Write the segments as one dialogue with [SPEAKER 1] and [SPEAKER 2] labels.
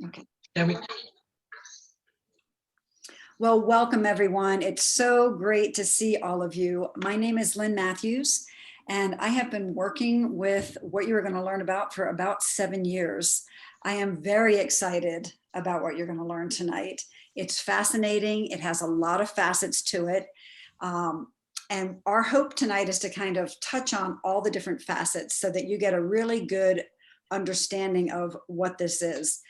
[SPEAKER 1] Okay.
[SPEAKER 2] There we go.
[SPEAKER 1] Well, welcome everyone. It's so great to see all of you. My name is Lynn Matthews, and I have been working with what you're going to learn about for about 7 years. I am very excited about what you're going to learn tonight. It's fascinating. It has a lot of facets to it. And our hope tonight is to kind of touch on all the different facets so that you get a really good understanding of what this is.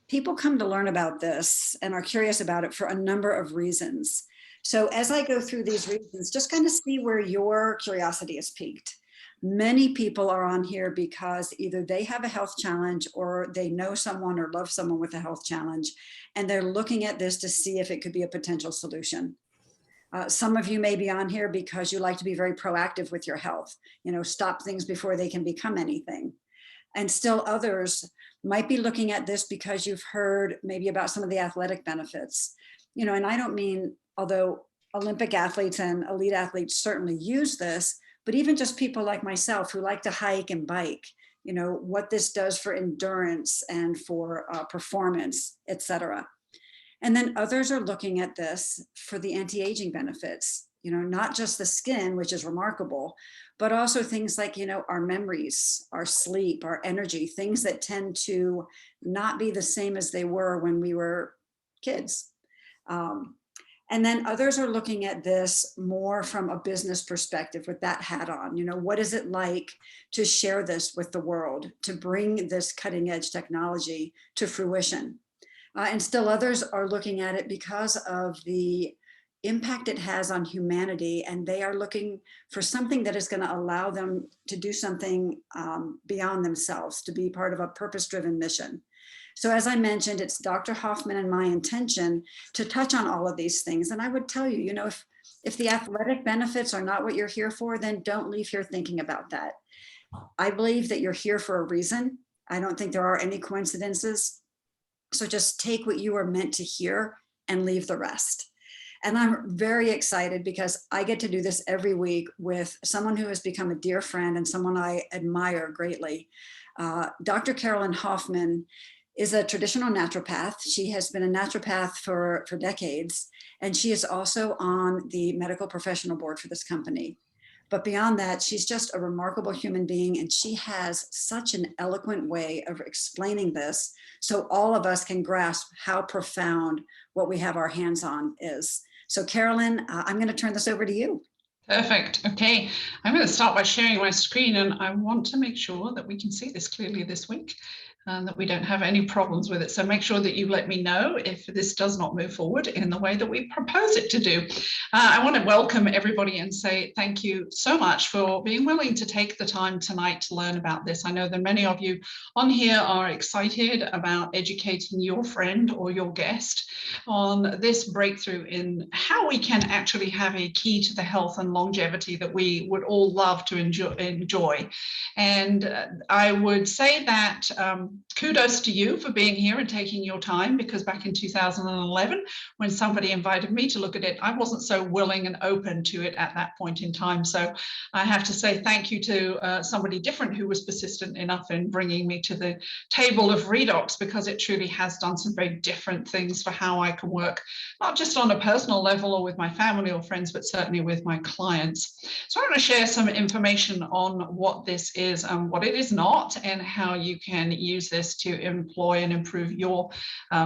[SPEAKER 1] People come to learn about this and are curious about it for a number of reasons. So as I go through these reasons, just kind of see where your curiosity is piqued. Many people are on here because either they have a health challenge or they know someone or love someone with a health challenge, and they're looking at this to see if it could be a potential solution. Some of you may be on here because you like to be very proactive with your health, stop things before they can become anything. And still others might be looking at this because you've heard maybe about some of the athletic benefits, and I don't mean, although Olympic athletes and elite athletes certainly use this, but even just people like myself who like to hike and bike, what this does for endurance and for performance, etc. And then others are looking at this for the anti-aging benefits, not just the skin, which is remarkable, but also things like, our memories, our sleep, our energy, things that tend to not be the same as they were when we were kids. And then others are looking at this more from a business perspective with that hat on. What is it like to share this with the world, to bring this cutting edge technology to fruition? And still others are looking at it because of the impact it has on humanity, and they are looking for something that is going to allow them to do something beyond themselves, to be part of a purpose-driven mission. So as I mentioned, it's Dr. Hoffman and my intention to touch on all of these things. And I would tell you, if the athletic benefits are not what you're here for, then don't leave here thinking about that. I believe that you're here for a reason. I don't think there are any coincidences. So just take what you are meant to hear and leave the rest. And I'm very excited because I get to do this every week with someone who has become a dear friend and someone I admire greatly. Dr. Carolyn Hoffman is a traditional naturopath. She has been a naturopath for decades, and she is also on the medical professional board for this company. But beyond that, she's just a remarkable human being, and she has such an eloquent way of explaining this so all of us can grasp how profound what we have our hands on is. So Carolyn, I'm going to turn this over to you.
[SPEAKER 2] Perfect. Okay, I'm going to start by sharing my screen, and I want to make sure that we can see this clearly this week and that we don't have any problems with it. So make sure that you let me know if this does not move forward in the way that we propose it to do. I want to welcome everybody and say thank you so much for being willing to take the time tonight to learn about this. I know that many of you on here are excited about educating your friend or your guest on this breakthrough in how we can actually have a key to the health and longevity that we would all love to enjoy. And I would say that kudos to you for being here and taking your time, because back in 2011, when somebody invited me to look at it, I wasn't so willing and open to it at that point in time. So I have to say thank you to somebody different who was persistent enough in bringing me to the table of REDOX, because it truly has done some very different things for how I can work, not just on a personal level or with my family or friends, but certainly with my clients. So I want to share some information on what this is and what it is not, and how you can use this to employ and improve your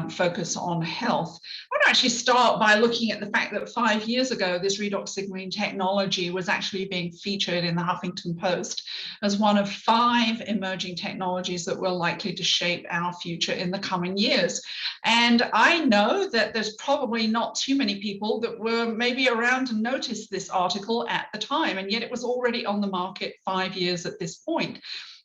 [SPEAKER 2] focus on health. I want to actually start by looking at the fact that 5 years ago, this redox signaling technology was actually being featured in the Huffington Post as one of 5 emerging technologies that were likely to shape our future in the coming years. And I know that there's probably not too many people that were maybe around to notice this article at the time, and yet it was already on the market 5 years at this point.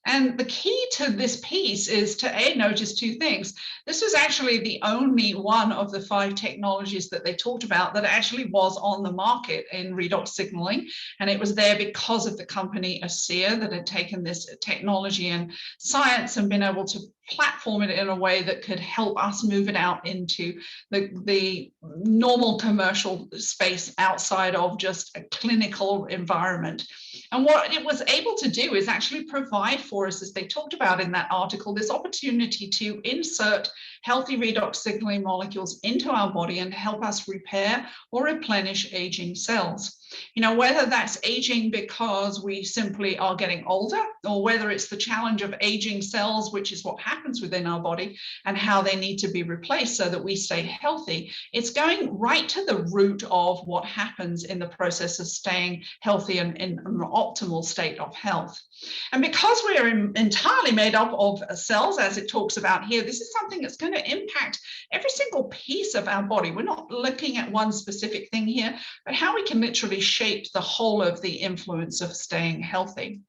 [SPEAKER 2] And the key to this piece is to notice 2 things. This was actually the only one of the 5 technologies that they talked about that actually was on the market in redox signaling. And it was there because of the company ASEA that had taken this technology and science and been able to platform it in a way that could help us move it out into the normal commercial space outside of just a clinical environment. And what it was able to do is actually provide for us, as they talked about in that article, this opportunity to insert healthy redox signaling molecules into our body and help us repair or replenish aging cells. You know, whether that's aging because we simply are getting older, or whether it's the challenge of aging cells, which is what happens within our body, and how they need to be replaced so that we stay healthy. It's going right to the root of what happens in the process of staying healthy and in an optimal state of health. And because we are entirely made up of cells, as it talks about here, this is something that's going to impact every single piece of our body. We're not looking at one specific thing here, but how we can literally shape the whole of the influence of staying healthy.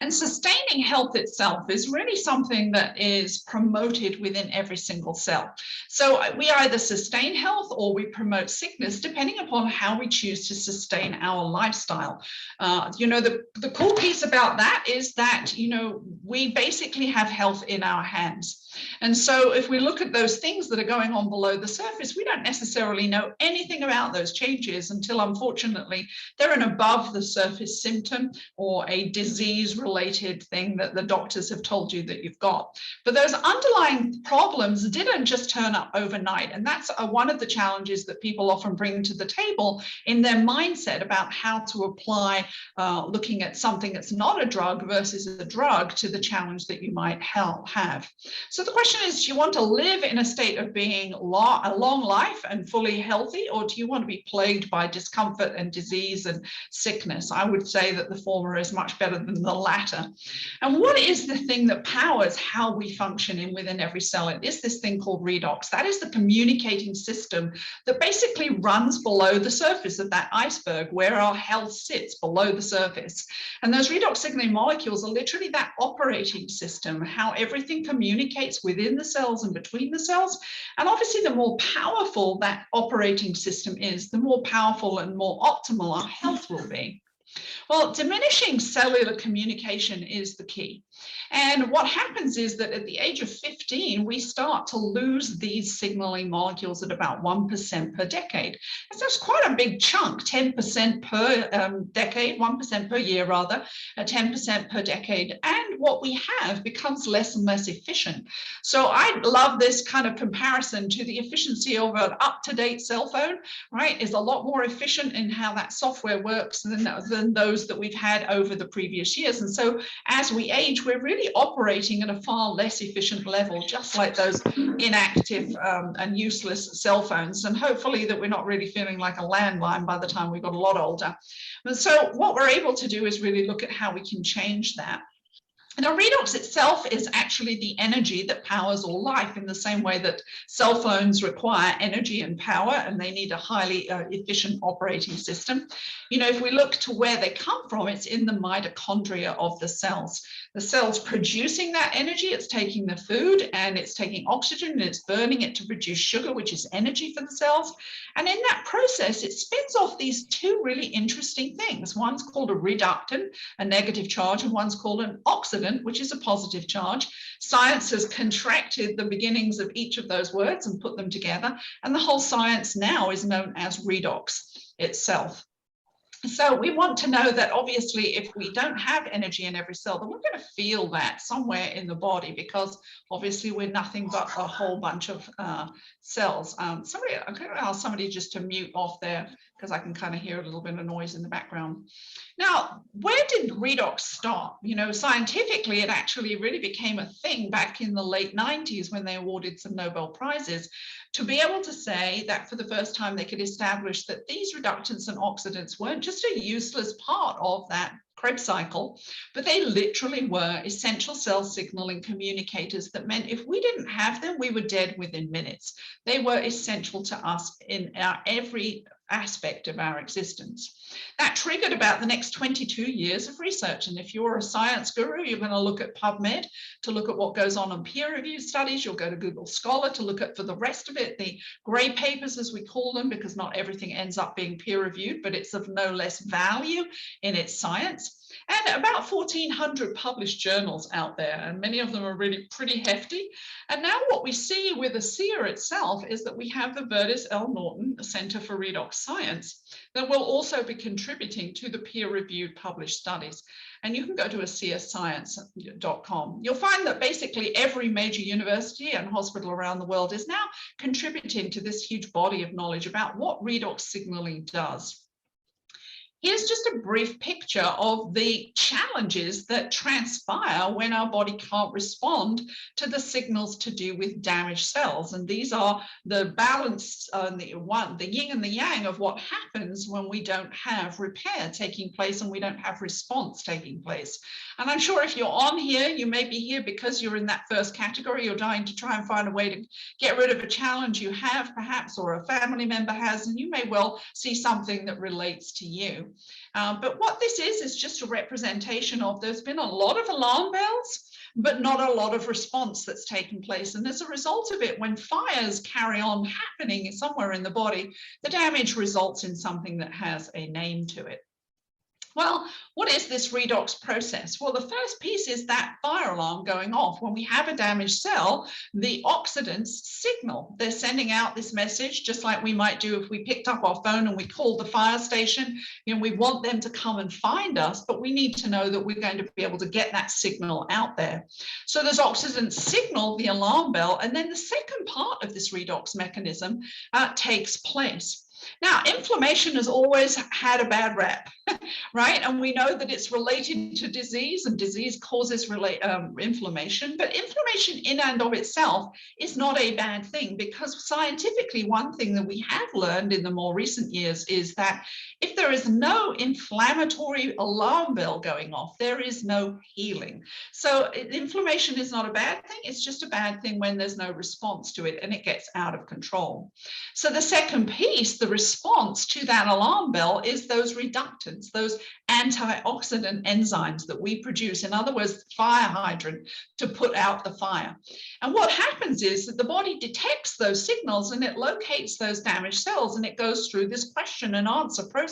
[SPEAKER 2] And sustaining health itself is really something that is promoted within every single cell. So we either sustain health or we promote sickness, depending upon how we choose to sustain our lifestyle. You know, the cool piece about that is that, you know, we basically have health in our hands. And so if we look at those things that are going on below the surface, we don't necessarily know anything about those changes until, unfortunately, they're an above the surface symptom or a disease-related thing that the doctors have told you that you've got. But those underlying problems didn't just turn up overnight. And that's one of the challenges that people often bring to the table in their mindset about how to apply looking at something that's not a drug versus a drug to the challenge that you might have. So the question is, do you want to live in a state of being a long life and fully healthy, or do you want to be plagued by discomfort and disease and sickness? I would say that the former is much better than the latter. And what is the thing that powers how we function within every cell? It is this thing called redox. That is the communicating system that basically runs below the surface of that iceberg where our health sits below the surface. And those redox signaling molecules are literally that operating system, how everything communicates within the cells and between the cells. And obviously, the more powerful that operating system is, the more powerful and more optimal our health will be. Well, diminishing cellular communication is the key. And what happens is that at the age of 15, we start to lose these signaling molecules at about 1% per decade. And so it's quite a big chunk, 10% per decade, 1% per year rather, 10% per decade. And what we have becomes less and less efficient. So I love this kind of comparison to the efficiency of an up-to-date cell phone, right? Is a lot more efficient in how that software works than those that we've had over the previous years. And so as we age, we're really operating at a far less efficient level, just like those inactive and useless cell phones. And hopefully that we're not really feeling like a landline by the time we got a lot older. And so what we're able to do is really look at how we can change that. And a redox itself is actually the energy that powers all life, in the same way that cell phones require energy and power, and they need a highly efficient operating system. You know, if we look to where they come from, it's in the mitochondria of the cells. The cell's producing that energy, it's taking the food and it's taking oxygen and it's burning it to produce sugar, which is energy for the cells. And in that process, it spins off these two really interesting things. One's called a reductant, a negative charge, and one's called an oxidant, which is a positive charge. Science has contracted the beginnings of each of those words and put them together. And the whole science now is known as redox itself. So we want to know that obviously if we don't have energy in every cell, then we're going to feel that somewhere in the body, because obviously we're nothing but a whole bunch of cells. I'm going to ask somebody just to mute off there, because I can kind of hear a little bit of noise in the background. Now, where did redox start? You know, scientifically, it actually really became a thing back in the late 90s when they awarded some Nobel Prizes, to be able to say that for the first time they could establish that these reductants and oxidants weren't just a useless part of that Krebs cycle, but they literally were essential cell signaling communicators that meant if we didn't have them, we were dead within minutes. They were essential to us in our every aspect of our existence. That triggered about the next 22 years of research. And if you're a science guru, you're going to look at PubMed to look at what goes on in peer-reviewed studies. You'll go to Google Scholar to look at, for the rest of it, the grey papers, as we call them, because not everything ends up being peer-reviewed, but it's of no less value in its science. And about 1,400 published journals out there, and many of them are really pretty hefty. And now what we see with ASEA itself is that we have the Verdes L. Norton Center for Redox Science that will also be contributing to the peer-reviewed published studies. And you can go to ASEAscience.com. You'll find that basically every major university and hospital around the world is now contributing to this huge body of knowledge about what redox signaling does. Here's just a brief picture of the challenges that transpire when our body can't respond to the signals to do with damaged cells. And these are the balance, the yin and the yang of what happens when we don't have repair taking place and we don't have response taking place. And I'm sure if you're on here, you may be here because you're in that first category. You're dying to try and find a way to get rid of a challenge you have, perhaps, or a family member has, and you may well see something that relates to you. But what this is just a representation of, there's been a lot of alarm bells, but not a lot of response that's taken place. And as a result of it, when fires carry on happening somewhere in the body, the damage results in something that has a name to it. Well, what is this redox process? Well, the first piece is that fire alarm going off. When we have a damaged cell, the oxidants signal. They're sending out this message, just like we might do if we picked up our phone and we called the fire station. You know, we want them to come and find us, but we need to know that we're going to be able to get that signal out there. So those oxidants signal the alarm bell, and then the second part of this redox mechanism takes place. Now, inflammation has always had a bad rap, right? And we know that it's related to disease, and disease causes inflammation. But inflammation in and of itself is not a bad thing, because scientifically, one thing that we have learned in the more recent years is that if there is no inflammatory alarm bell going off, there is no healing. So inflammation is not a bad thing. It's just a bad thing when there's no response to it and it gets out of control. So the second piece, the response to that alarm bell, is those reductants, those antioxidant enzymes that we produce. In other words, fire hydrant to put out the fire. And what happens is that the body detects those signals and it locates those damaged cells, and it goes through this question and answer process.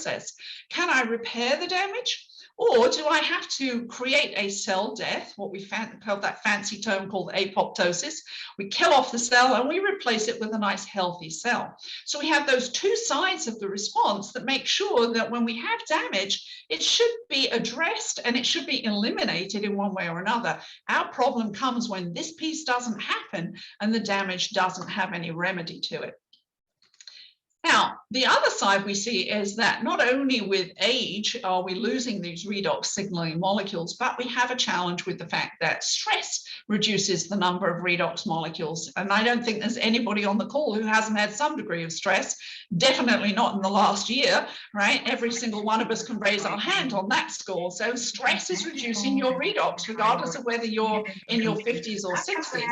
[SPEAKER 2] Can I repair the damage? Or do I have to create a cell death, what we call that fancy term called apoptosis? We kill off the cell and we replace it with a nice healthy cell. So we have those two sides of the response that make sure that when we have damage, it should be addressed and it should be eliminated in one way or another. Our problem comes when this piece doesn't happen and the damage doesn't have any remedy to it. Now, the other side we see is that not only with age are we losing these redox signaling molecules, but we have a challenge with the fact that stress reduces the number of redox molecules. And I don't think there's anybody on the call who hasn't had some degree of stress, definitely not in the last year, right? Every single one of us can raise our hand on that score. So stress is reducing your redox, regardless of whether you're in your 50s or 60s.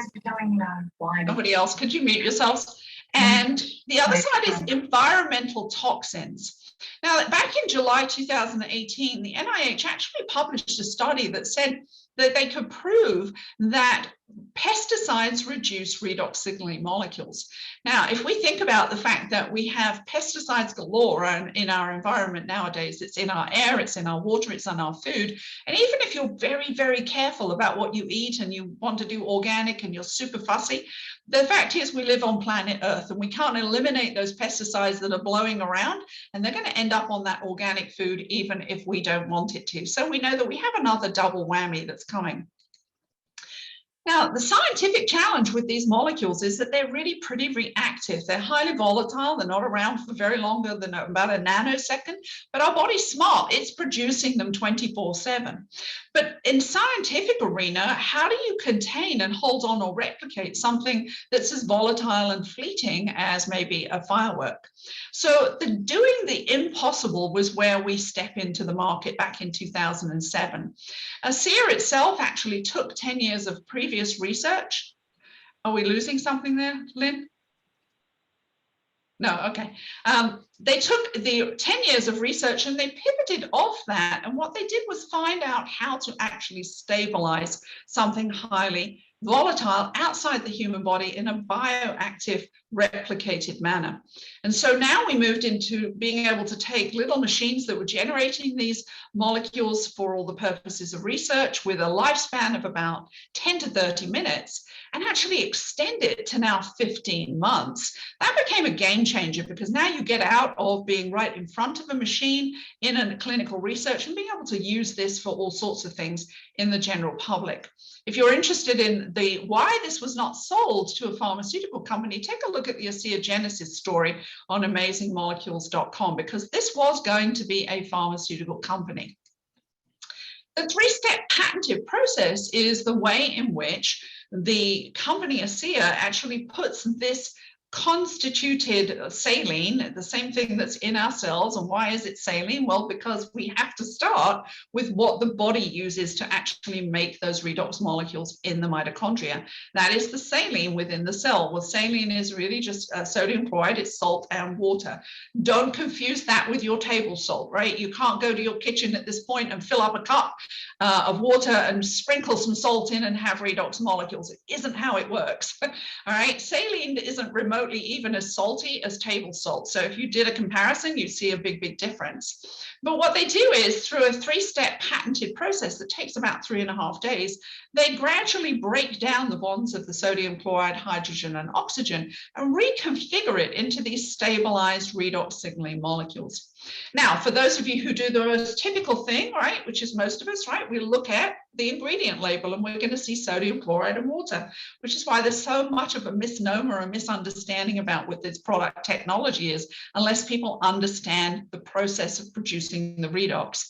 [SPEAKER 2] Nobody else, could you mute yourselves? And the other side is environmental toxins. Now, back in July 2018, the NIH actually published a study that said that they could prove that pesticides reduce redox signaling molecules. Now, if we think about the fact that we have pesticides galore in our environment nowadays, it's in our air, it's in our water, it's in our food. And even if you're very, very careful about what you eat and you want to do organic and you're super fussy, the fact is we live on planet Earth and we can't eliminate those pesticides that are blowing around, and they're going to end up on that organic food even if we don't want it to. So we know that we have another double whammy that's coming. Now, the scientific challenge with these molecules is that they're really pretty reactive. They're highly volatile. They're not around for very long, than about a nanosecond, but our body's smart. It's producing them 24/7. But in scientific arena, how do you contain and hold on or replicate something that's as volatile and fleeting as maybe a firework? So doing the impossible was where we step into the market back in 2007. ASEA itself actually took 10 years of previous research. Are we losing something there, Lynn? No, okay. They took the 10 years of research and they pivoted off that. And what they did was find out how to actually stabilize something highly volatile outside the human body in a bioactive, replicated manner. And so now we moved into being able to take little machines that were generating these molecules for all the purposes of research with a lifespan of about 10 to 30 minutes and actually extend it to now 15 months. That became a game changer because now you get out of being right in front of a machine in a clinical research and being able to use this for all sorts of things in the general public. If you're interested in why this was not sold to a pharmaceutical company, take a look at the ASEA Genesis story on amazingmolecules.com, because this was going to be a pharmaceutical company. The three-step patented process is the way in which the company ASEA actually puts this constituted saline, the same thing that's in our cells. And why is it saline? Well, because we have to start with what the body uses to actually make those redox molecules in the mitochondria. That is the saline within the cell. Well, saline is really just sodium chloride, it's salt and water. Don't confuse that with your table salt, right? You can't go to your kitchen at this point and fill up a cup of water and sprinkle some salt in and have redox molecules. It isn't how it works. All right, saline isn't remotely even as salty as table salt. So if you did a comparison, you'd see a big difference. But what they do is, through a three-step patented process that takes about 3.5 days, they gradually break down the bonds of the sodium chloride, hydrogen, and oxygen and reconfigure it into these stabilized redox signaling molecules. Now, for those of you who do the most typical thing, right, which is most of us, right, we look at the ingredient label and we're going to see sodium chloride and water, which is why there's so much of a misnomer and misunderstanding about what this product technology is, unless people understand the process of producing the redox.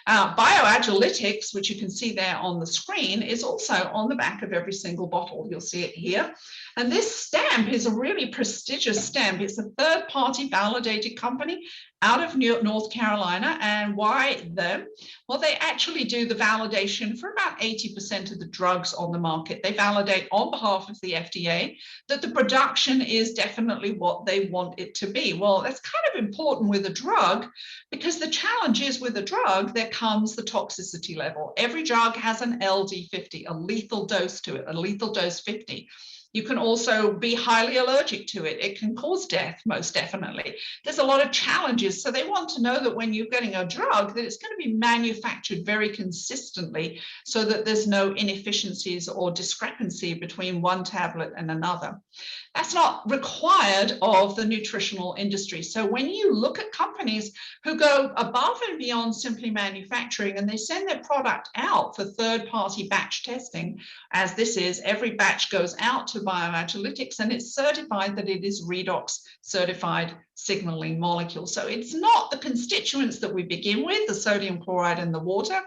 [SPEAKER 2] Bioagilitics, which you can see there on the screen, is also on the back of every single bottle. You'll see it here. And this stamp is a really prestigious stamp. It's a third-party validated company out of North Carolina. And why them? Well, they actually do the validation for about 80% of the drugs on the market. They validate on behalf of the FDA that the production is definitely what they want it to be. Well, that's kind of important with a drug, because the challenge is with a drug, there comes the toxicity level. Every drug has an LD50, a lethal dose to it, a lethal dose 50. You can also be highly allergic to it. It can cause death, most definitely. There's a lot of challenges. So they want to know that when you're getting a drug, that it's going to be manufactured very consistently so that there's no inefficiencies or discrepancy between one tablet and another. That's not required of the nutritional industry. So when you look at companies who go above and beyond simply manufacturing and they send their product out for third-party batch testing, as this is, every batch goes out to Bioagilitics and it's certified that it is redox certified signaling molecule. So it's not the constituents that we begin with, the sodium chloride and the water.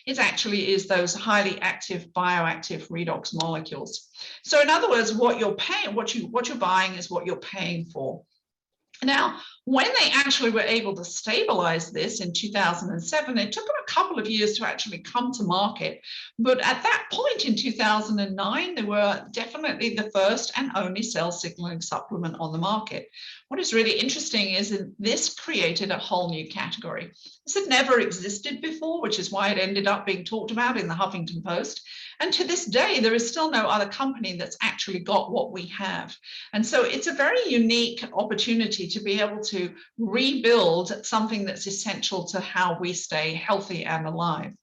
[SPEAKER 2] It actually is those highly active bioactive redox molecules. So in other words, what you're paying, what you're buying is what you're paying for. Now, when they actually were able to stabilize this in 2007, it took them a couple of years to actually come to market. But at that point in 2009, they were definitely the first and only cell signaling supplement on the market. What is really interesting is that this created a whole new category. This had never existed before, which is why it ended up being talked about in the Huffington Post. And to this day, there is still no other company that's actually got what we have. And so it's a very unique opportunity to be able to rebuild something that's essential to how we stay healthy and alive.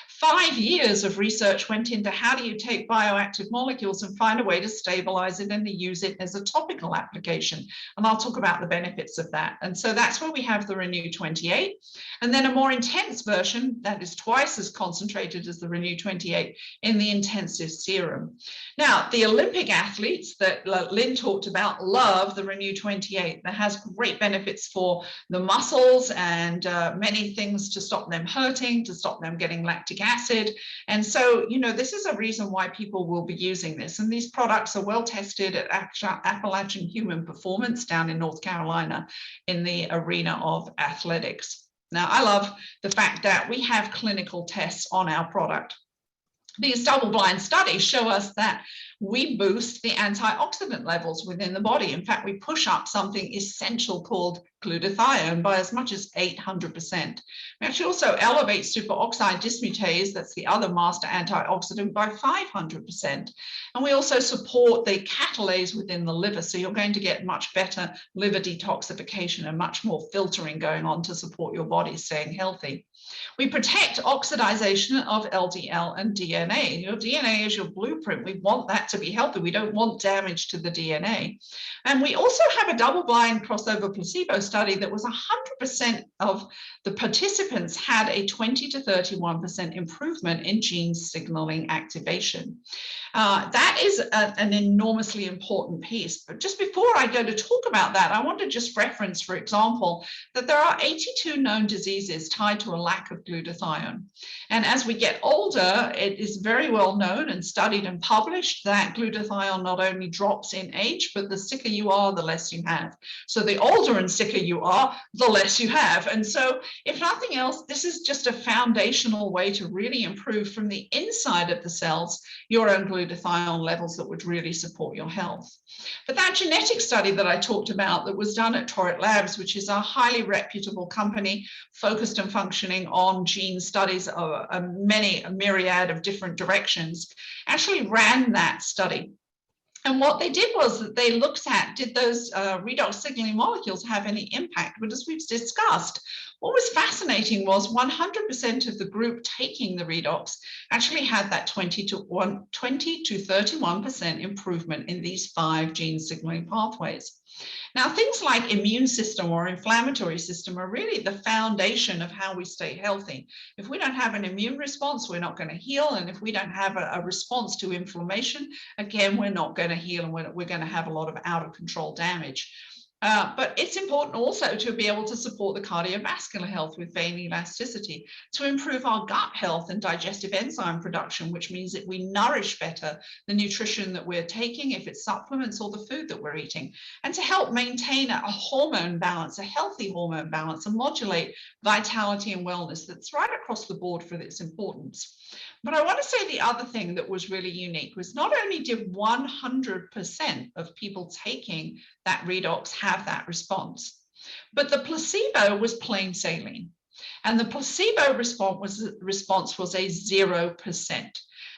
[SPEAKER 2] 5 years of research went into how do you take bioactive molecules and find a way to stabilize it and to use it as a topical application. And I'll talk about the benefits of that. And so that's where we have the RENU 28. And then a more intense version that is twice as concentrated as the RENU 28 in the intensive serum. Now, the Olympic athletes that Lynn talked about love the RENU 28. That has great benefits for the muscles and many things to stop them hurting, to stop them getting lactic acid. And so, you know, this is a reason why people will be using this. And these products are well tested at Appalachian Human Performance down in North Carolina in the arena of athletics. Now, I love the fact that we have clinical tests on our product. These double-blind studies show us that we boost the antioxidant levels within the body. In fact, we push up something essential called glutathione by as much as 800%. We actually also elevate superoxide dismutase, that's the other master antioxidant, by 500%. And we also support the catalase within the liver. So you're going to get much better liver detoxification and much more filtering going on to support your body staying healthy. We protect oxidization of LDL and DNA. Your DNA is your blueprint. We want that to be healthy. We don't want damage to the DNA. And we also have a double-blind crossover placebo study that was 100% of the participants had a 20 to 31% improvement in gene signaling activation. That is an enormously important piece. But just before I go to talk about that, I want to just reference, for example, that there are 82 known diseases tied to a lack of glutathione. And as we get older, it is very well known and studied and published that glutathione not only drops in age, but the sicker you are, the less you have. So the older and sicker you are, the less you have. And so if nothing else, this is just a foundational way to really improve from the inside of the cells your own glutathione levels that would really support your health. But that genetic study that I talked about that was done at Torit Labs, which is a highly reputable company focused and functioning on gene studies of a myriad of different directions, actually ran that study. And what they did was that they looked at, did those redox signaling molecules have any impact? But as we've discussed, what was fascinating was 100% of the group taking the redox actually had that 20 to 31% improvement in these 5 gene signaling pathways. Now, things like immune system or inflammatory system are really the foundation of how we stay healthy. If we don't have an immune response, we're not going to heal. And if we don't have a response to inflammation, again, we're not going to heal, and we're going to have a lot of out of control damage. But it's important also to be able to support the cardiovascular health with vein elasticity, to improve our gut health and digestive enzyme production, which means that we nourish better the nutrition that we're taking, if it's supplements or the food that we're eating, and to help maintain a hormone balance, a healthy hormone balance, and modulate vitality and wellness. That's right across the board for its importance. But I want to say the other thing that was really unique was not only did 100% of people taking that redox have that response, but the placebo was plain saline. And the placebo response was a 0%.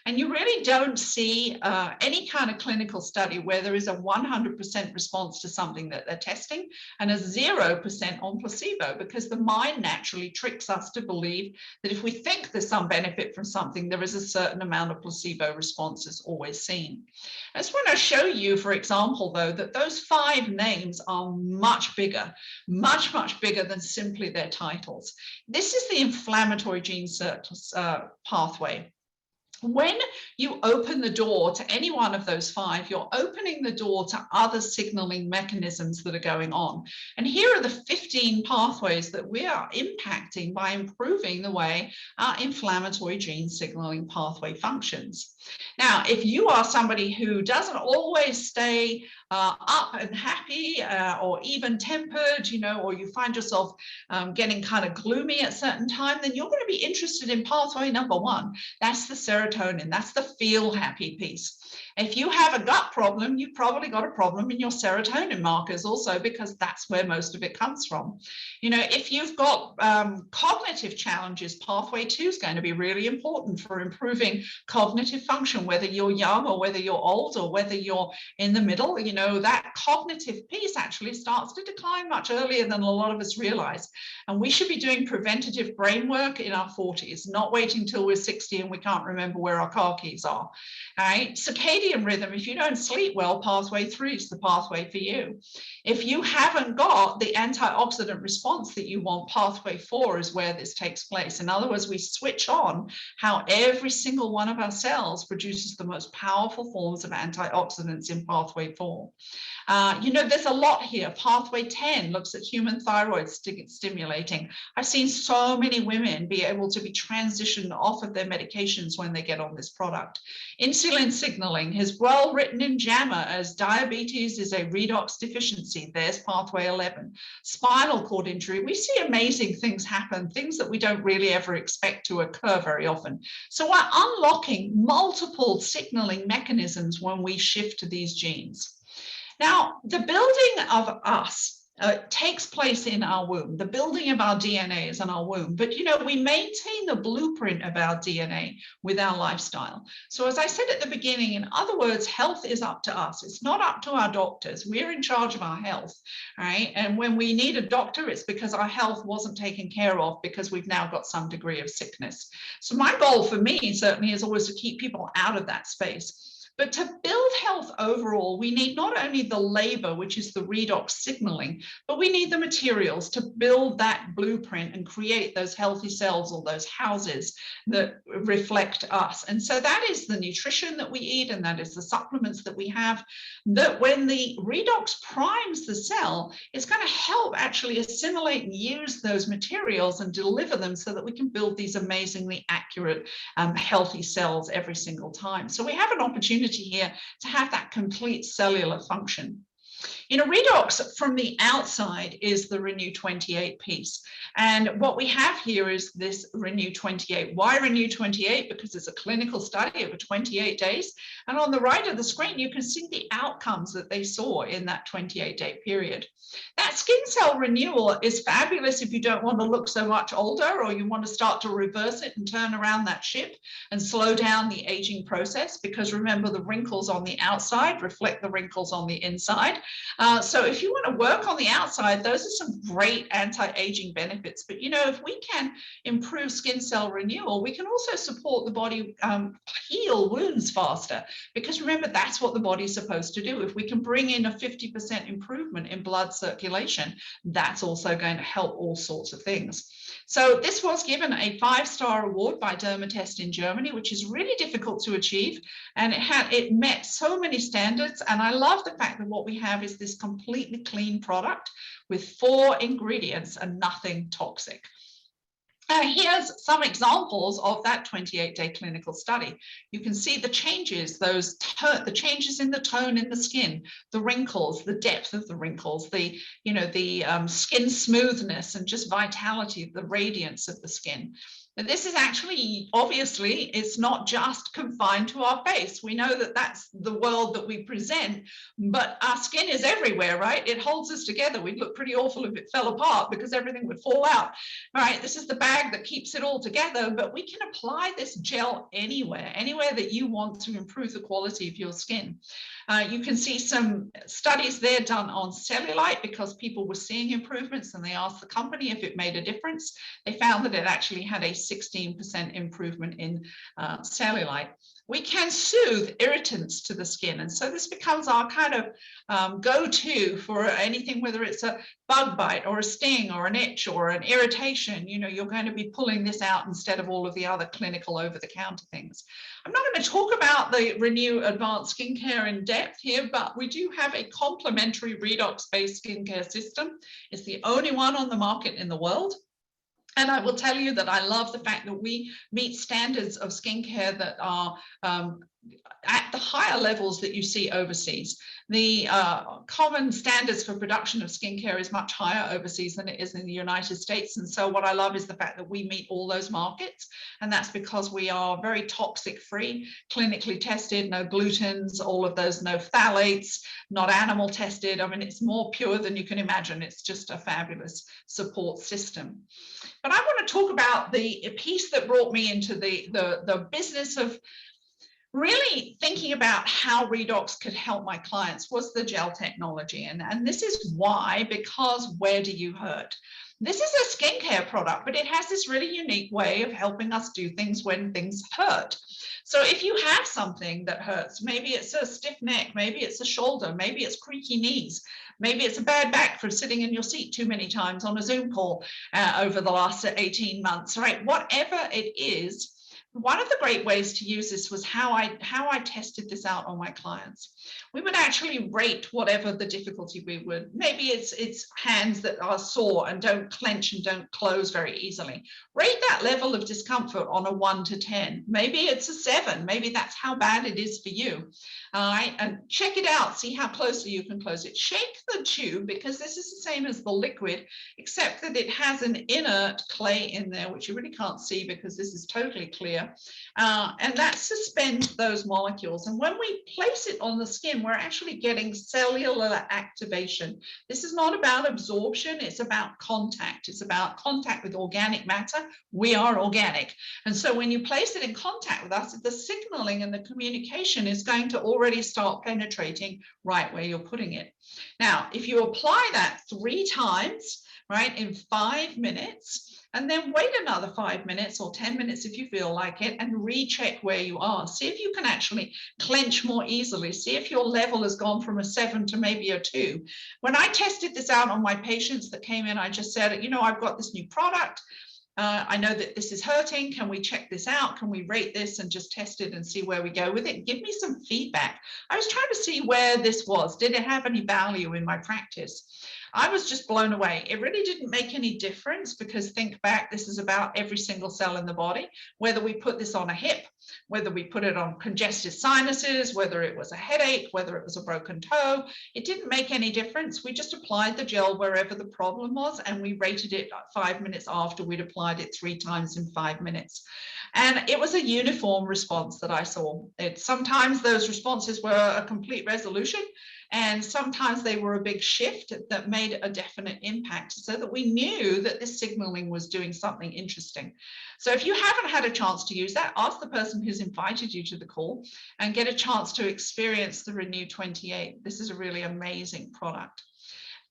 [SPEAKER 2] And you really don't see any kind of clinical study where there is a 100% response to something that they're testing and a 0% on placebo, because the mind naturally tricks us to believe that if we think there's some benefit from something, there is a certain amount of placebo responses always seen. I just want to show you, for example, though, that those 5 names are much bigger, much bigger than simply their titles. This is the inflammatory gene pathway. When you open the door to any one of those 5, you're opening the door to other signaling mechanisms that are going on. And here are the 15 pathways that we are impacting by improving the way our inflammatory gene signaling pathway functions. Now, if you are somebody who doesn't always stay up and happy or even tempered, or you find yourself getting kind of gloomy at certain time, then you're going to be interested in pathway number 1. That's the serotonin. That's the feel happy piece. If you have a gut problem, you've probably got a problem in your serotonin markers also, because that's where most of it comes from. If you've got cognitive challenges, pathway 2 is going to be really important for improving cognitive function, whether you're young or whether you're old or whether you're in the middle. That cognitive piece actually starts to decline much earlier than a lot of us realize. And we should be doing preventative brain work in our 40s, not waiting till we're 60 and we can't remember where our car keys are. All right. Circadian rhythm. If you don't sleep well, pathway 3 is the pathway for you. If you haven't got the antioxidant response that you want, pathway 4 is where this takes place. In other words, we switch on how every single one of our cells produces the most powerful forms of antioxidants in pathway 4. You know, there's a lot here. Pathway 10 looks at human thyroid stimulating. I've seen so many women be able to be transitioned off of their medications when they get on this product. Insulin signaling is well written in JAMA as diabetes is a redox deficiency. There's pathway 11. Spinal cord injury, we see amazing things happen, things that we don't really ever expect to occur very often. So we're unlocking multiple signaling mechanisms when we shift to these genes. Now, the building of us takes place in our womb. The building of our DNA is in our womb. But, you know, we maintain the blueprint of our DNA with our lifestyle. So as I said at the beginning, in other words, health is up to us. It's not up to our doctors. We're in charge of our health, right? And when we need a doctor, it's because our health wasn't taken care of because we've now got some degree of sickness. So my goal for me certainly is always to keep people out of that space. But to build health overall, we need not only the labor, which is the redox signaling, but we need the materials to build that blueprint and create those healthy cells or those houses that reflect us. And so that is the nutrition that we eat, and that is the supplements that we have, that when the redox primes the cell, it's going to help actually assimilate and use those materials and deliver them so that we can build these amazingly accurate, healthy cells every single time. So we have an opportunity here to have that complete cellular function. You know, redox from the outside is the RENU 28 piece. And what we have here is this RENU 28. Why RENU 28? Because it's a clinical study over 28 days. And on the right of the screen, you can see the outcomes that they saw in that 28-day period. That skin cell renewal is fabulous if you don't want to look so much older, or you want to start to reverse it and turn around that ship and slow down the aging process, because remember, the wrinkles on the outside reflect the wrinkles on the inside. So if you want to work on the outside, those are some great anti-aging benefits. But, you know, if we can improve skin cell renewal, we can also support the body heal wounds faster, because remember, that's what the body's supposed to do. If we can bring in a 50% improvement in blood circulation, that's also going to help all sorts of things. So this was given a 5-star award by Dermatest in Germany, which is really difficult to achieve. And it met so many standards. And I love the fact that what we have is this completely clean product with 4 ingredients and nothing toxic. Here's some examples of that 28-day clinical study. You can see the changes, the changes in the tone in the skin, the wrinkles, the depth of the wrinkles, the skin smoothness and just vitality, the radiance of the skin. But this is actually, obviously, it's not just confined to our face. We know that that's the world that we present, but our skin is everywhere, right? It holds us together. We'd look pretty awful if it fell apart because everything would fall out, right? This is the bag that keeps it all together, but we can apply this gel anywhere that you want to improve the quality of your skin. You can see some studies there done on cellulite because people were seeing improvements, and they asked the company if it made a difference. They found that it actually had a 16% improvement in cellulite. We can soothe irritants to the skin. And so this becomes our kind of go-to for anything, whether it's a bug bite or a sting or an itch or an irritation. You know, you're going to be pulling this out instead of all of the other clinical over-the-counter things. I'm not going to talk about the RENU Advanced Skincare in depth here, but we do have a complementary redox-based skincare system. It's the only one on the market in the world. And I will tell you that I love the fact that we meet standards of skincare that are at the higher levels that you see overseas. The common standards for production of skincare is much higher overseas than it is in the United States. And so what I love is the fact that we meet all those markets. And that's because we are very toxic free, clinically tested, no glutens, all of those, no phthalates, not animal tested. I mean, it's more pure than you can imagine. It's just a fabulous support system. But I want to talk about the piece that brought me into the business of really thinking about how redox could help my clients was the gel technology. And this is why, because where do you hurt? This is a skincare product, but it has this really unique way of helping us do things when things hurt. So if you have something that hurts, maybe it's a stiff neck, maybe it's a shoulder, maybe it's creaky knees, maybe it's a bad back from sitting in your seat too many times on a Zoom call over the last 18 months, right? Whatever it is, One of the great ways to use this was how I tested this out on my clients. We would actually rate whatever the difficulty we would. Maybe it's hands that are sore and don't clench and don't close very easily. Rate that level of discomfort on a 1 to 10. Maybe it's a 7. Maybe that's how bad it is for you. All right, and check it out. See how closely you can close it. Shake the tube, because this is the same as the liquid, except that it has an inert clay in there, which you really can't see because this is totally clear. And that suspends those molecules. And when we place it on the skin, we're actually getting cellular activation. This is not about absorption, it's about contact. It's about contact with organic matter. We are organic. And so when you place it in contact with us, the signaling and the communication is going to already start penetrating right where you're putting it. Now, if you apply that 3 times, right, in 5 minutes, and then wait another 5 minutes or 10 minutes if you feel like it, and recheck where you are. See if you can actually clench more easily. See if your level has gone from a 7 to maybe a 2. When I tested this out on my patients that came in, I just said, you know, I've got this new product. I know that this is hurting. Can we check this out? Can we rate this and just test it and see where we go with it? Give me some feedback. I was trying to see where this was. Did it have any value in my practice? I was just blown away. It really didn't make any difference, because think back, this is about every single cell in the body, whether we put this on a hip, whether we put it on congested sinuses, whether it was a headache, whether it was a broken toe, it didn't make any difference. We just applied the gel wherever the problem was, and we rated it 5 minutes after we'd applied it 3 times in 5 minutes. And it was a uniform response that I saw. Sometimes those responses were a complete resolution, and sometimes they were a big shift that made a definite impact, so that we knew that this signaling was doing something interesting. So if you haven't had a chance to use that, ask the person who's invited you to the call and get a chance to experience the RENU 28. This is a really amazing product.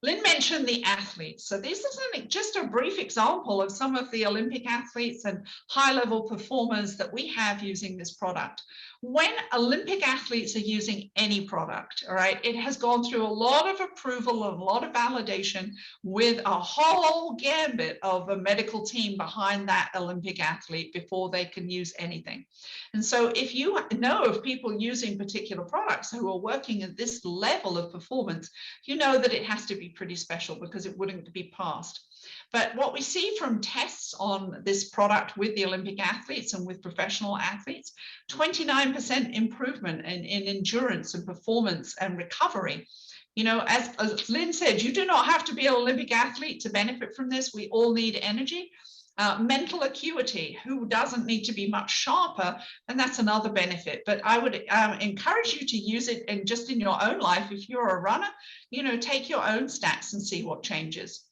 [SPEAKER 2] Lynn mentioned the athletes. So this is just a brief example of some of the Olympic athletes and high-level performers that we have using this product. When Olympic athletes are using any product, all right, it has gone through a lot of approval and a lot of validation with a whole gambit of a medical team behind that Olympic athlete before they can use anything. And so if you know of people using particular products who are working at this level of performance, you know that it has to be pretty special, because it wouldn't be passed. But what we see from tests on this product with the Olympic athletes and with professional athletes, 29% improvement in endurance and performance and recovery. You know, as Lynn said, you do not have to be an Olympic athlete to benefit from this. We all need energy. Mental acuity, who doesn't need to be much sharper, and that's another benefit. But I would encourage you to use it just in your own life. If you're a runner, you know, take your own stats and see what changes.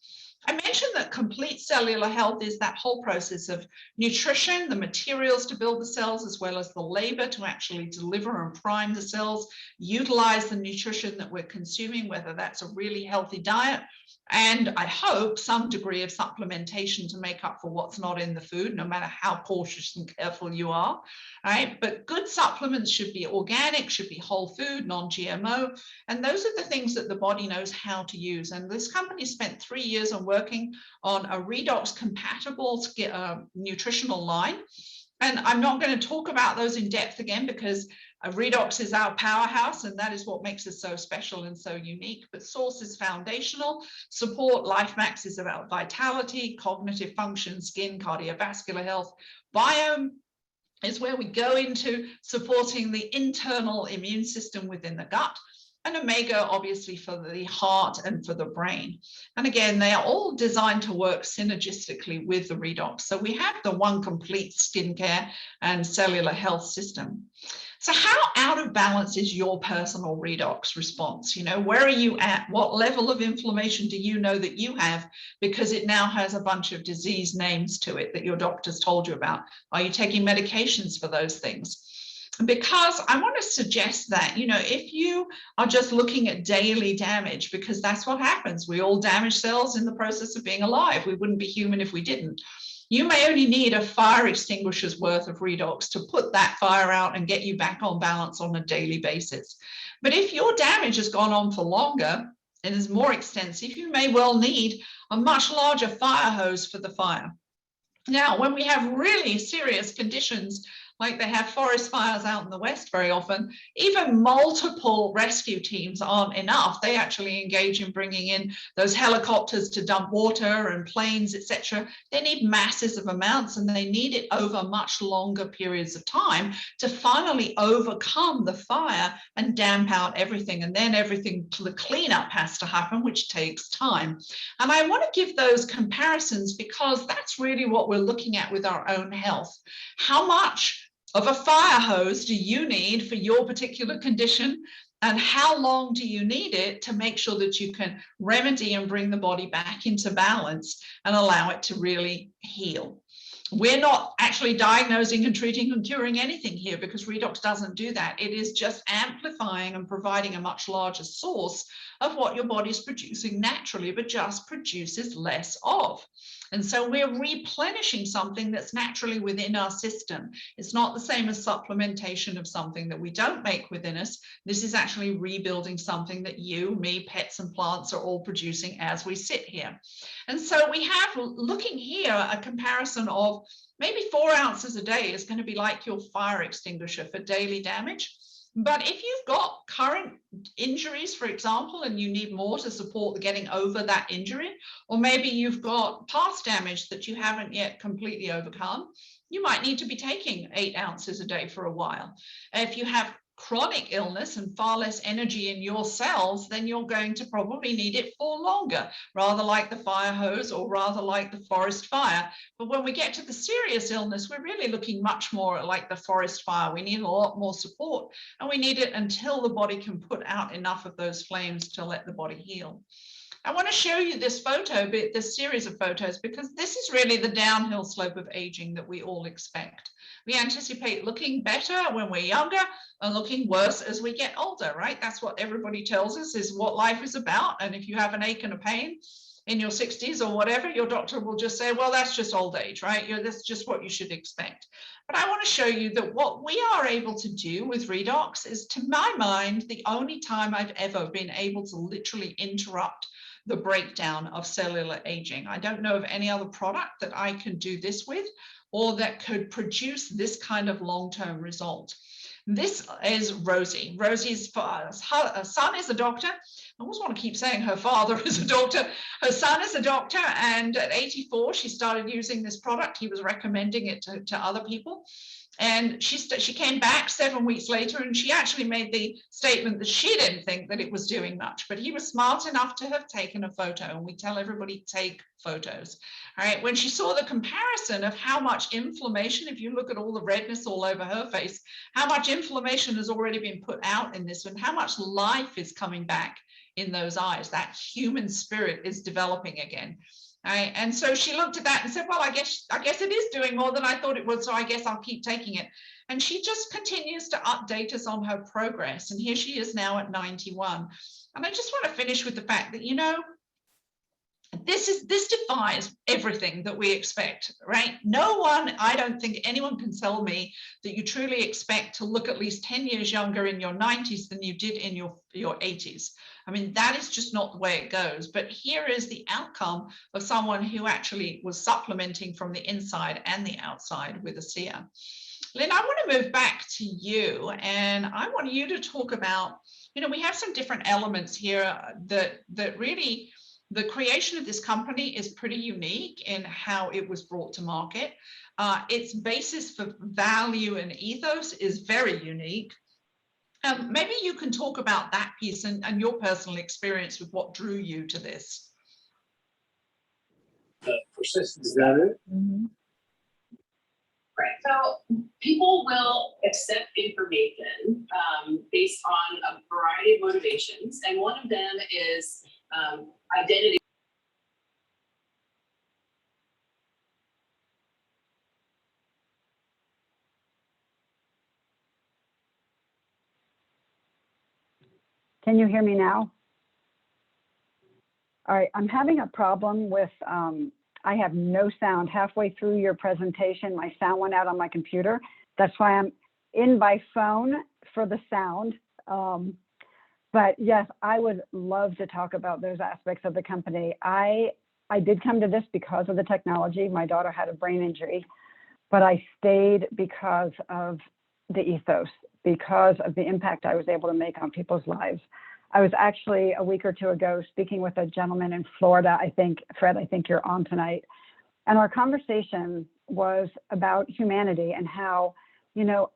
[SPEAKER 2] I mentioned that complete cellular health is that whole process of nutrition, the materials to build the cells, as well as the labor to actually deliver and prime the cells, utilize the nutrition that we're consuming, whether that's a really healthy diet, and I hope some degree of supplementation to make up for what's not in the food, no matter how cautious and careful you are, right? But good supplements should be organic, should be whole food, non-GMO, and those are the things that the body knows how to use. And this company spent 3 years on working on a REDOX compatible nutritional line. And I'm not going to talk about those in depth again, because REDOX is our powerhouse, and that is what makes us so special and so unique. But Source is foundational. Support LifeMax is about vitality, cognitive function, skin, cardiovascular health. Biome is where we go into supporting the internal immune system within the gut. And Omega, obviously, for the heart and for the brain. And again, they are all designed to work synergistically with the REDOX. So we have the one complete skincare and cellular health system. So how out of balance is your personal REDOX response? You know, where are you at? What level of inflammation do you know that you have, because it now has a bunch of disease names to it that your doctor's told you about? Are you taking medications for those things? Because I want to suggest that, you know, if you are just looking at daily damage, because that's what happens. We all damage cells in the process of being alive. We wouldn't be human if we didn't. You may only need a fire extinguisher's worth of REDOX to put that fire out and get you back on balance on a daily basis. But if your damage has gone on for longer and is more extensive, you may well need a much larger fire hose for the fire. Now, when we have really serious conditions like they have forest fires out in the West very often, even multiple rescue teams aren't enough. They actually engage in bringing in those helicopters to dump water and planes, etc. They need masses of amounts, and they need it over much longer periods of time to finally overcome the fire and damp out everything. And then everything, the cleanup has to happen, which takes time. And I want to give those comparisons because that's really what we're looking at with our own health. How much of a fire hose do you need for your particular condition? And how long do you need it to make sure that you can remedy and bring the body back into balance and allow it to really heal? We're not actually diagnosing and treating and curing anything here, because redox doesn't do that. It is just amplifying and providing a much larger source of what your body's producing naturally, but just produces less of. And so we're replenishing something that's naturally within our system. It's not the same as supplementation of something that we don't make within us. This is actually rebuilding something that you, me, pets and plants are all producing as we sit here. And so we have, looking here, a comparison of maybe 4 ounces a day is going to be like your fire extinguisher for daily damage. But if you've got current injuries, for example, and you need more to support getting over that injury, or maybe you've got past damage that you haven't yet completely overcome, you might need to be taking 8 ounces a day for a while. If you have chronic illness and far less energy in your cells, then you're going to probably need it for longer, rather like the fire hose or rather like the forest fire. But when we get to the serious illness, we're really looking much more like the forest fire. We need a lot more support, and we need it until the body can put out enough of those flames to let the body heal. I want to show you this photo, this series of photos, because this is really the downhill slope of aging that we all expect. We anticipate looking better when we're younger and looking worse as we get older, right? That's what everybody tells us is what life is about. And if you have an ache and a pain in your 60s or whatever, your doctor will just say, well, that's just old age, right? That's just what you should expect. But I want to show you that what we are able to do with redox is, to my mind, the only time I've ever been able to literally interrupt the breakdown of cellular aging. I don't know of any other product that I can do this with or that could produce this kind of long-term result. This is Rosie. Rosie's son is a doctor. I always want to keep saying her father is a doctor. Her son is a doctor, and at 84, she started using this product. He was recommending it to other people. And she came back 7 weeks later, and she actually made the statement that she didn't think that it was doing much, but he was smart enough to have taken a photo, and we tell everybody, take photos. All right, when she saw the comparison of how much inflammation, if you look at all the redness all over her face, how much inflammation has already been put out in this, and how much life is coming back in those eyes, that human spirit is developing again. Right? And so she looked at that and said, well, I guess it is doing more than I thought it would, so I guess I'll keep taking it. And she just continues to update us on her progress. And here she is now at 91. And I just want to finish with the fact that, you know, this defies everything that we expect, right? No one, I don't think anyone can tell me that you truly expect to look at least 10 years younger in your 90s than you did in your 80s. I mean, that is just not the way it goes. But here is the outcome of someone who actually was supplementing from the inside and the outside with ASEA. Lynn, I want to move back to you, and I want you to talk about, you know, we have some different elements here that really, the creation of this company is pretty unique in how it was brought to market. Its basis for value and ethos is very unique. Maybe you can talk about that piece and your personal experience with what drew you to this.
[SPEAKER 3] Persistence, is that it?
[SPEAKER 4] Mm-hmm. Right. So people will accept information based on a variety of motivations, and one of them is identity.
[SPEAKER 5] Can you hear me now? All right, I'm having a problem with, I have no sound. Halfway through your presentation, my sound went out on my computer. That's why I'm in by phone for the sound. But yes, I would love to talk about those aspects of the company. I did come to this because of the technology. My daughter had a brain injury, but I stayed because of the ethos, because of the impact I was able to make on people's lives. I was actually a week or two ago speaking with a gentleman in Florida. I think, Fred, I think you're on tonight. And our conversation was about humanity and how, you know,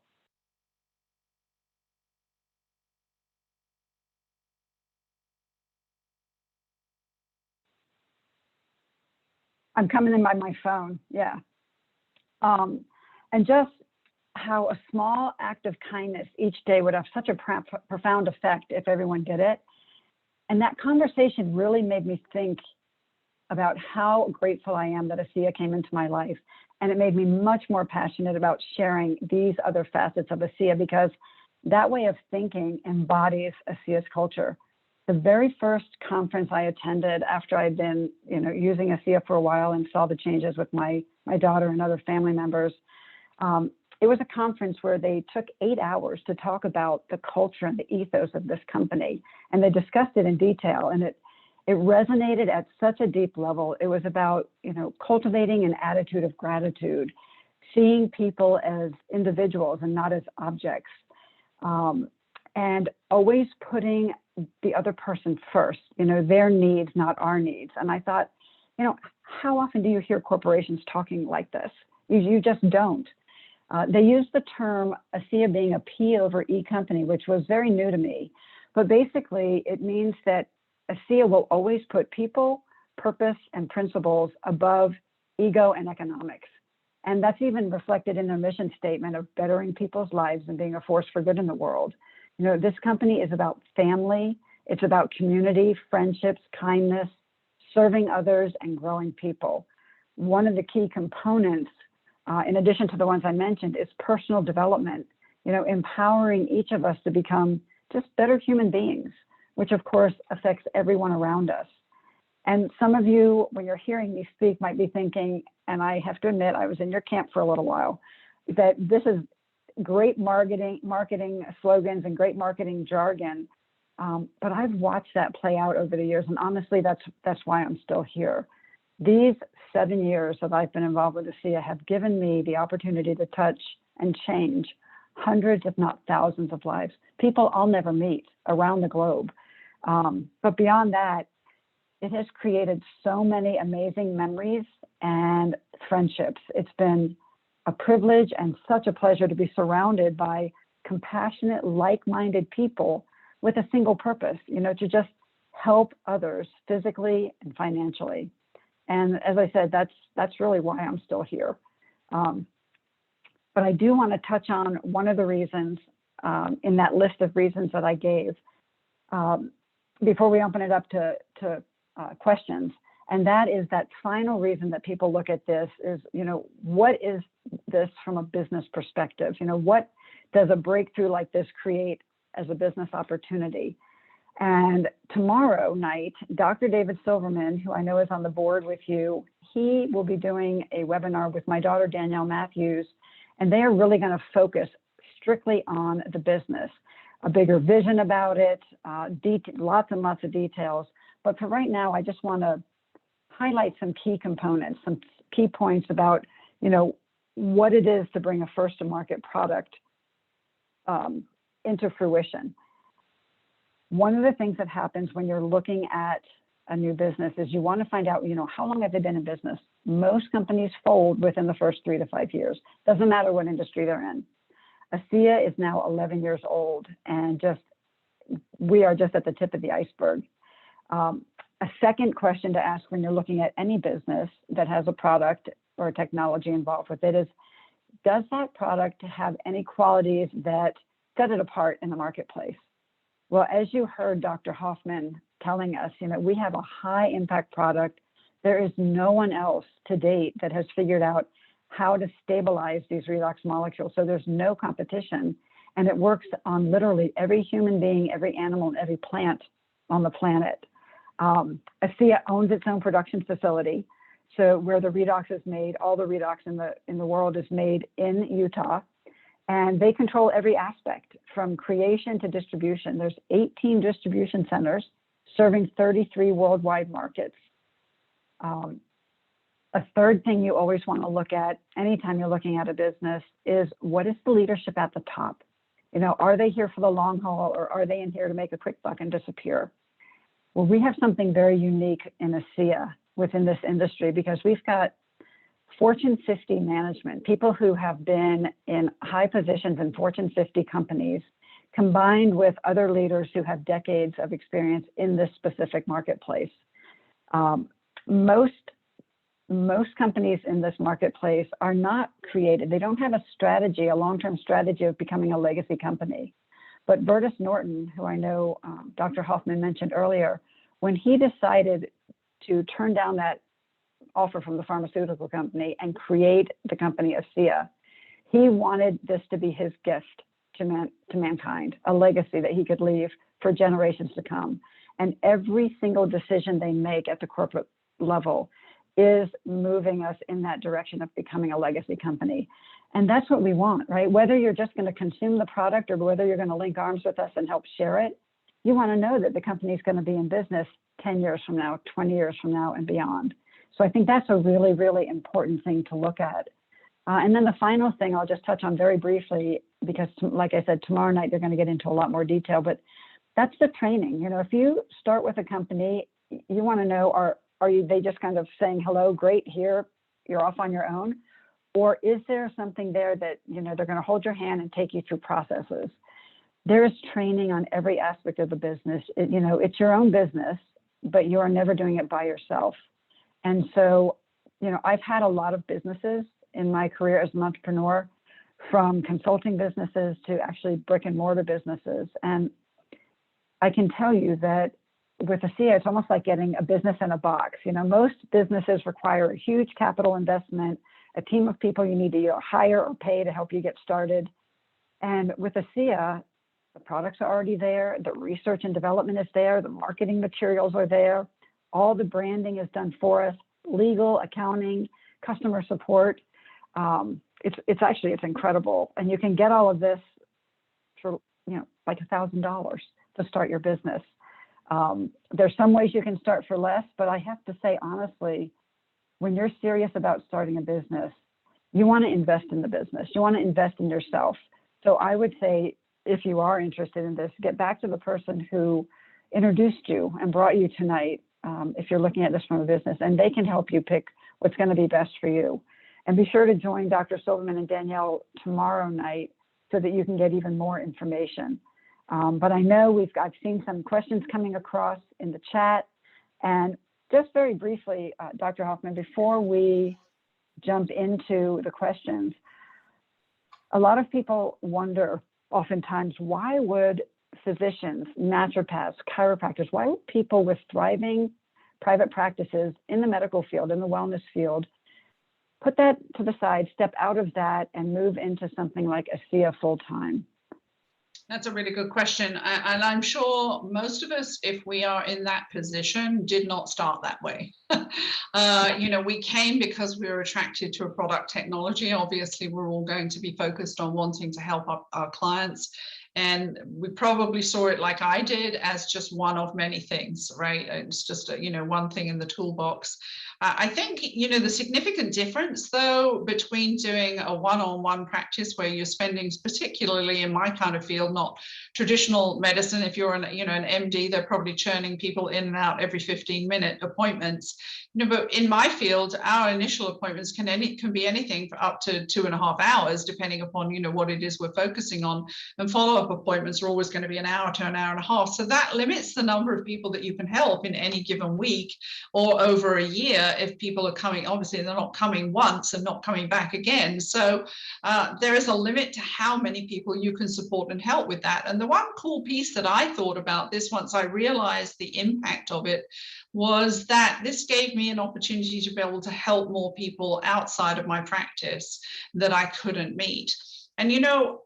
[SPEAKER 5] I'm coming in by my phone, yeah. And just how a small act of kindness each day would have such a profound effect if everyone did it. And that conversation really made me think about how grateful I am that ASEA came into my life. And it made me much more passionate about sharing these other facets of ASEA, because that way of thinking embodies ASEA's culture. The very first conference I attended after I'd been, using ASEA for a while and saw the changes with my daughter and other family members, it was a conference where they took 8 hours to talk about the culture and the ethos of this company. And they discussed it in detail, and it resonated at such a deep level. It was about, cultivating an attitude of gratitude, seeing people as individuals and not as objects, and always putting the other person first, their needs, not our needs. And I thought, how often do you hear corporations talking like this? You just don't. They used the term ASEA being a P over E company, which was very new to me. But basically, it means that ASEA will always put people, purpose, and principles above ego and economics. And that's even reflected in their mission statement of bettering people's lives and being a force for good in the world. This company is about family, it's about community, friendships, kindness, serving others, and growing people. One of the key components, in addition to the ones I mentioned, is personal development, empowering each of us to become just better human beings, which of course affects everyone around us. And some of you, when you're hearing me speak, might be thinking, and I have to admit, I was in your camp for a little while, that this is great marketing slogans and great marketing jargon. But I've watched that play out over the years. And honestly, that's why I'm still here. These 7 years that I've been involved with ASEA have given me the opportunity to touch and change hundreds, if not thousands of lives, people I'll never meet around the globe. But beyond that, it has created so many amazing memories and friendships. It's been a privilege and such a pleasure to be surrounded by compassionate, like-minded people with a single purpose, to just help others physically and financially. And as I said, that's really why I'm still here. But I do want to touch on one of the reasons in that list of reasons that I gave before we open it up to questions. And that is that final reason that people look at this is, what is this from a business perspective? What does a breakthrough like this create as a business opportunity? And tomorrow night, Dr. David Silverman, who I know is on the board with you, he will be doing a webinar with my daughter, Danielle Matthews, and they are really going to focus strictly on the business, a bigger vision about it, lots and lots of details. But for right now, I just want to highlight some key components, some key points about, what it is to bring a first-to-market product into fruition. One of the things that happens when you're looking at a new business is you want to find out, how long have they been in business? Most companies fold within the first 3 to 5 years. Doesn't matter what industry they're in. ASEA is now 11 years old, and we are just at the tip of the iceberg. A second question to ask when you're looking at any business that has a product or a technology involved with it is, does that product have any qualities that set it apart in the marketplace? Well, as you heard Dr. Hoffman telling us, we have a high impact product. There is no one else to date that has figured out how to stabilize these redox molecules. So there's no competition, and it works on literally every human being, every animal, and every plant on the planet. ASEA owns its own production facility. So where the redox is made, all the redox in the world is made in Utah. And they control every aspect from creation to distribution. There's 18 distribution centers serving 33 worldwide markets. A third thing you always want to look at anytime you're looking at a business is, what is the leadership at the top? You know, are they here for the long haul, or are they in here to make a quick buck and disappear? Well, we have something very unique in ASEA within this industry, because we've got Fortune 50 management, people who have been in high positions in Fortune 50 companies, combined with other leaders who have decades of experience in this specific marketplace. Most companies in this marketplace are not created. They don't have a strategy, a long-term strategy of becoming a legacy company. But Burtis Norton, who I know Dr. Hoffman mentioned earlier, when he decided to turn down that offer from the pharmaceutical company and create the company ASEA, he wanted this to be his gift to mankind, a legacy that he could leave for generations to come. And every single decision they make at the corporate level is moving us in that direction of becoming a legacy company. And that's what we want, right? Whether you're just going to consume the product or whether you're going to link arms with us and help share it, you want to know that the company is going to be in business 10 years from now, 20 years from now, and beyond. So I think that's a really, really important thing to look at. And then the final thing I'll just touch on very briefly, because like I said, tomorrow night they're going to get into a lot more detail, but that's the training. You know, if you start with a company, you want to know, are they just kind of saying, hello, great, here, you're off on your own? Or is there something there that, you know, they're going to hold your hand and take you through processes? There is training on every aspect of the business. You know, it's your own business, but you are never doing it by yourself. And so, you know, I've had a lot of businesses in my career as an entrepreneur, from consulting businesses to actually brick and mortar businesses. And I can tell you that with ASEA, it's almost like getting a business in a box. You know, most businesses require a huge capital investment, a team of people you need to hire or pay to help you get started. And with ASEA, the products are already there, the research and development is there, the marketing materials are there, all the branding is done for us, legal, accounting, customer support. It's incredible. And you can get all of this for, you know, like $1,000 to start your business. There's some ways you can start for less, but I have to say, honestly, when you're serious about starting a business, you want to invest in the business. You want to invest in yourself. So I would say, if you are interested in this, get back to the person who introduced you and brought you tonight, if you're looking at this from a business, and they can help you pick what's going to be best for you. And be sure to join Dr. Silverman and Danielle tomorrow night so that you can get even more information. But I know I've seen some questions coming across in the chat. And just very briefly, Dr. Hoffman, before we jump into the questions, a lot of people wonder oftentimes, why would physicians, naturopaths, chiropractors, why would people with thriving private practices in the medical field, in the wellness field, put that to the side, step out of that, and move into something like ASEA full-time?
[SPEAKER 2] That's a really good question. And I'm sure most of us, if we are in that position, did not start that way. You know, we came because we were attracted to a product technology. Obviously, we're all going to be focused on wanting to help our clients. And we probably saw it, like I did, as just one of many things, right? It's just, you know, one thing in the toolbox. I think, you know, the significant difference, though, between doing a one-on-one practice where you're spending, particularly in my kind of field, not traditional medicine. If you're an MD, they're probably churning people in and out every 15-minute appointments. You know, but in my field, our initial appointments can be anything for up to 2.5 hours, depending upon, you know, what it is we're focusing on. And follow-up appointments are always going to be an hour to an hour and a half. So that limits the number of people that you can help in any given week or over a year. If people are coming, obviously they're not coming once and not coming back again. So there is a limit to how many people you can support and help with that. And the one cool piece that I thought about this, once I realized the impact of it, was that this gave me an opportunity to be able to help more people outside of my practice that I couldn't meet. And, you know,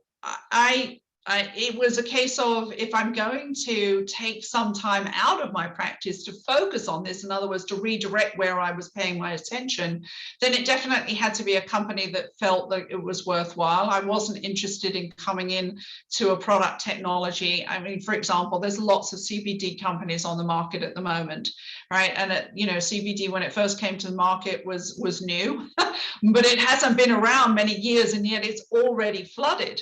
[SPEAKER 2] it was a case of, if I'm going to take some time out of my practice to focus on this, in other words, to redirect where I was paying my attention, then it definitely had to be a company that felt that it was worthwhile. I wasn't interested in coming in to a product technology. I mean, for example, there's lots of CBD companies on the market at the moment, right? And CBD, when it first came to the market, was new, but it hasn't been around many years, and yet it's already flooded.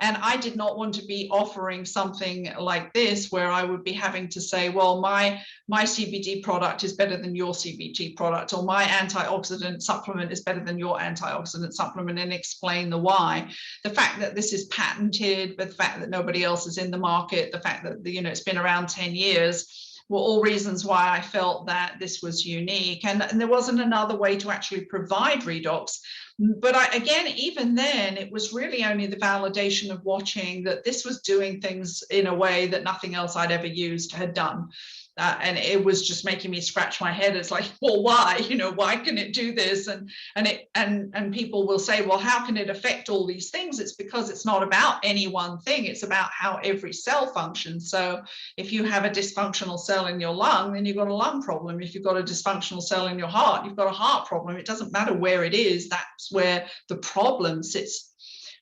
[SPEAKER 2] And I did not want to be offering something like this where I would be having to say, well, my CBD product is better than your CBD product, or my antioxidant supplement is better than your antioxidant supplement, and explain the why. The fact that this is patented, but the fact that nobody else is in the market, the fact that it's been around 10 years, were all reasons why I felt that this was unique. And there wasn't another way to actually provide redox. But again, even then, it was really only the validation of watching that this was doing things in a way that nothing else I'd ever used had done. And it was just making me scratch my head. It's like, well, why? Why can it do this? And people will say, well, how can it affect all these things? It's because it's not about any one thing. It's about how every cell functions. So if you have a dysfunctional cell in your lung, then you've got a lung problem. If you've got a dysfunctional cell in your heart, you've got a heart problem. It doesn't matter where it is. That's where the problem sits.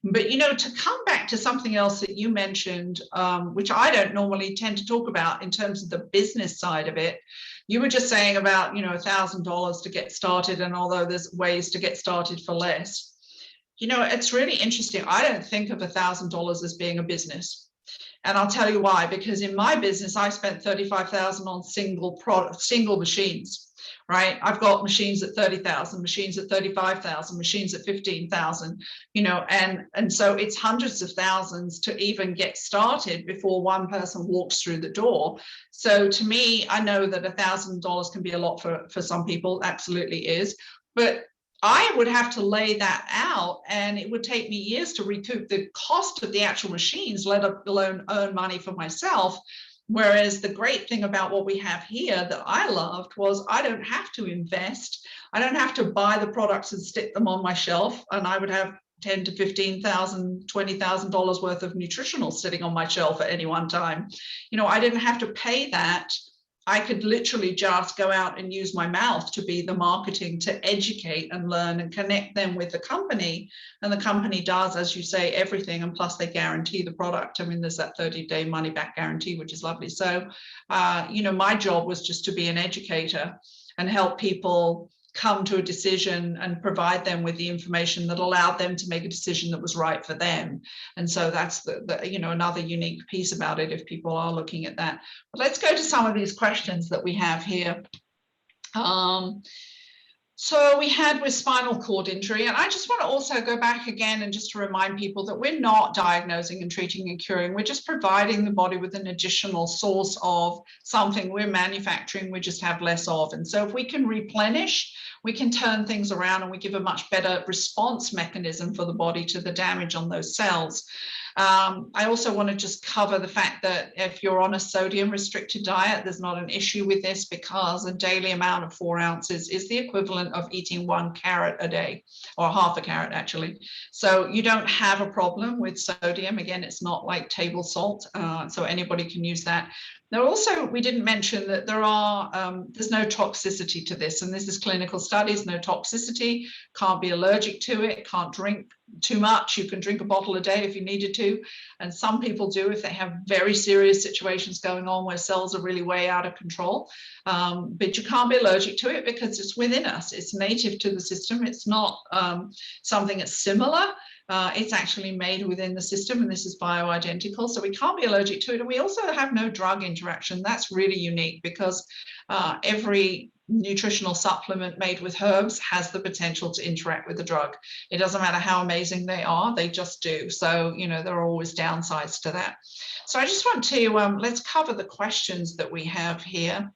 [SPEAKER 2] But, to come back to something else that you mentioned, which I don't normally tend to talk about in terms of the business side of it, you were just saying about, $1,000 to get started, and although there's ways to get started for less, it's really interesting. I don't think of $1,000 as being a business. And I'll tell you why, because in my business, I spent $35,000 on single machines. Right, I've got machines at 30,000, machines at 35,000, machines at 15,000, and so it's hundreds of thousands to even get started before one person walks through the door. So to me, I know that $1,000 can be a lot for some people, absolutely is, but I would have to lay that out, and it would take me years to recoup the cost of the actual machines, let alone earn money for myself. Whereas the great thing about what we have here that I loved was I don't have to invest. I don't have to buy the products and stick them on my shelf, and I would have $10,000 to $15,000, $20,000 worth of nutritional sitting on my shelf at any one time. I didn't have to pay that. I could literally just go out and use my mouth to be the marketing, to educate and learn and connect them with the company. And the company does, as you say, everything. And plus they guarantee the product. I mean, there's that 30-day money back guarantee, which is lovely. So, my job was just to be an educator and help people come to a decision and provide them with the information that allowed them to make a decision that was right for them. And so that's another unique piece about it if people are looking at that. But let's go to some of these questions that we have here. So we had with spinal cord injury, and I just want to also go back again and just to remind people that we're not diagnosing and treating and curing. We're just providing the body with an additional source of something we're manufacturing, we just have less of. And so if we can replenish, we can turn things around, and we give a much better response mechanism for the body to the damage on those cells. I also want to just cover the fact that if you're on a sodium restricted diet, there's not an issue with this, because a daily amount of 4 ounces is the equivalent of eating 1 carrot a day, or half a carrot actually. So you don't have a problem with sodium. Again, it's not like table salt, so anybody can use that. Now, also, we didn't mention that there's no toxicity to this, and this is clinical studies, no toxicity, can't be allergic to it, can't drink too much. You can drink a bottle a day if you needed to, and some people do if they have very serious situations going on where cells are really way out of control, but you can't be allergic to it because it's within us. It's native to the system. It's not something that's similar. It's actually made within the system, and this is bioidentical, so we can't be allergic to it. And we also have no drug interaction. That's really unique, because every nutritional supplement made with herbs has the potential to interact with the drug. It doesn't matter how amazing they are, they just do. So, there are always downsides to that. So I just want to, let's cover the questions that we have here.